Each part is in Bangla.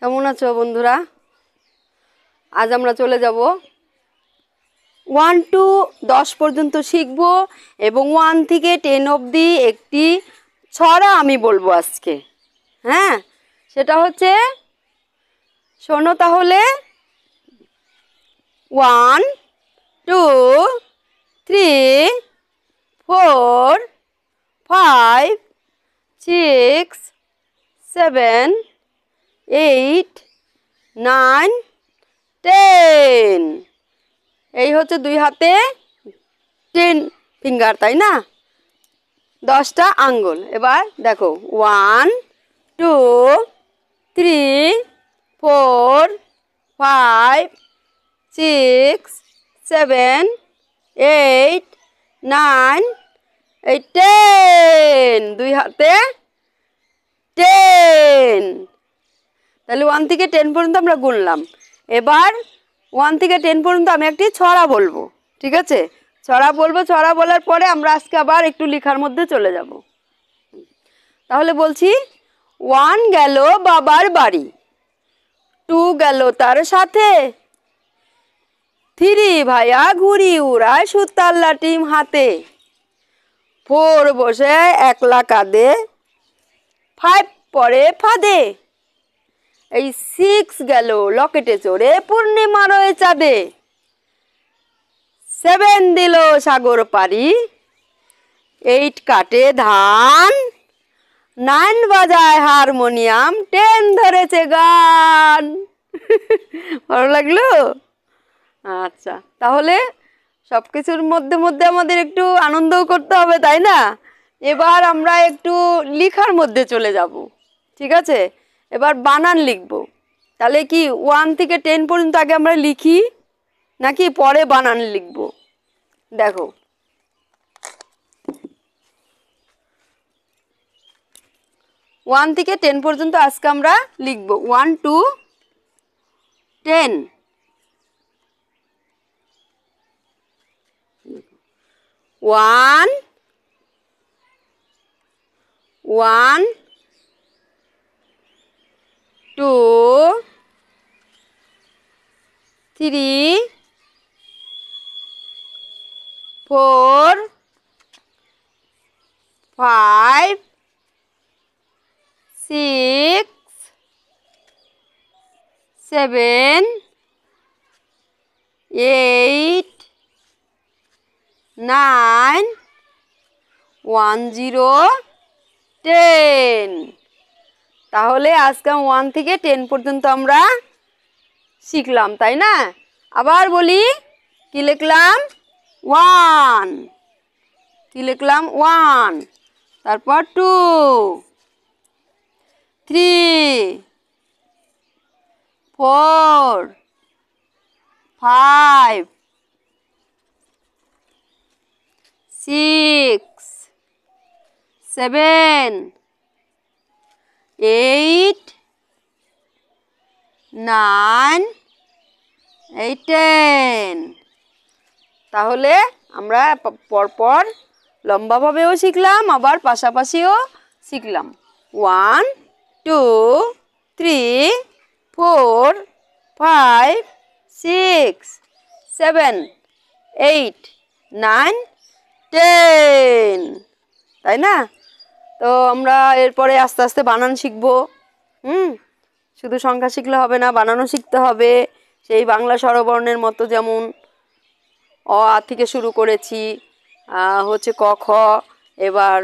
কেমন আছো বন্ধুরা? আজ আমরা চলে যাব 1 to 10 পর্যন্ত শিখব এবং 1 থেকে 10 অবধি একটি ছড়া আমি বলবো আজকে। হ্যাঁ, সেটা হচ্ছে, শোনো তাহলে। 1 2 3 4 5 6 7 8 9 10। এই হচ্ছে দুই হাতে 10 ফিঙ্গার, তাই না? 10টা আঙ্গুল। এবার দেখো, 1 2 3 4 5 6 7 8 9 10। দুই হাতে 10। তাহলে 1 থেকে 10 পর্যন্ত আমরা গুনলাম। এবার 1 থেকে 10 পর্যন্ত আমি একটি ছড়া বলবো, ঠিক আছে? ছড়া বলবো, ছড়া বলার পরে আমরা আজকে আবার একটু লেখার মধ্যে চলে যাব। তাহলে বলছি, 1 গেল বাবার বাড়ি, 2 গেল তার সাথে, 3 ভাইয়া ঘুড়ি উড়ায় সুতার লাটিম হাতে, 4 বসে একলা কাঁদে, 5 পরে ফাঁদে, এই 6 গেল লকেটে চড়ে পূর্ণিমার ওই চাঁদে, 7 দিল সাগর পাড়ি, 8 কাটে ধান, 9 বাজায় হারমোনিয়াম, 10 ধরেছে গান। ভালো লাগলো? আচ্ছা, তাহলে সব কিছুর মধ্যে মধ্যে আমাদের একটু আনন্দও করতে হবে, তাই না? এবার আমরা একটু লেখার মধ্যে চলে যাব, ঠিক আছে? এবার বানান লিখব। তাহলে কি 1 থেকে 10 পর্যন্ত আগে আমরা লিখি নাকি পরে বানান লিখব? দেখো, ওয়ান থেকে 10 পর্যন্ত আজকে আমরা লিখব। 1 to 10। 1 1 2 3 4 5 6 7 8 9 10 10। তাহলে আজকে 1 থেকে 10 পর্যন্ত আমরা শিখলাম, তাই না? আবার বলি, কি লিখলাম? 1, কি লিখলাম? 1, তারপর 2 3 4 5 6 7 8 9 10। তাহলে আমরা পরপর লম্বাভাবেও শিখলাম, আবার পাশাপাশিও শিখলাম। 1 2 3 4 5 6 7 8 9 10, তাই না? তো আমরা এরপরে আস্তে আস্তে বানান শিখবো। শুধু সংখ্যা শিখলে হবে না, বানানও শিখতে হবে। সেই বাংলা স্বরবর্ণের মতো, যেমন অ আ থেকে শুরু করেছি, হচ্ছে ক খ, এবার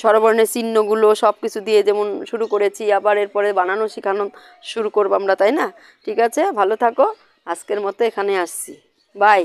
স্বরবর্ণের চিহ্নগুলো সব কিছু দিয়ে যেমন শুরু করেছি, আবার এরপরে বানানো শেখানো শুরু করবো আমরা, তাই না? ঠিক আছে, ভালো থাকো। আজকের মতো এখানে আসছি, বাই।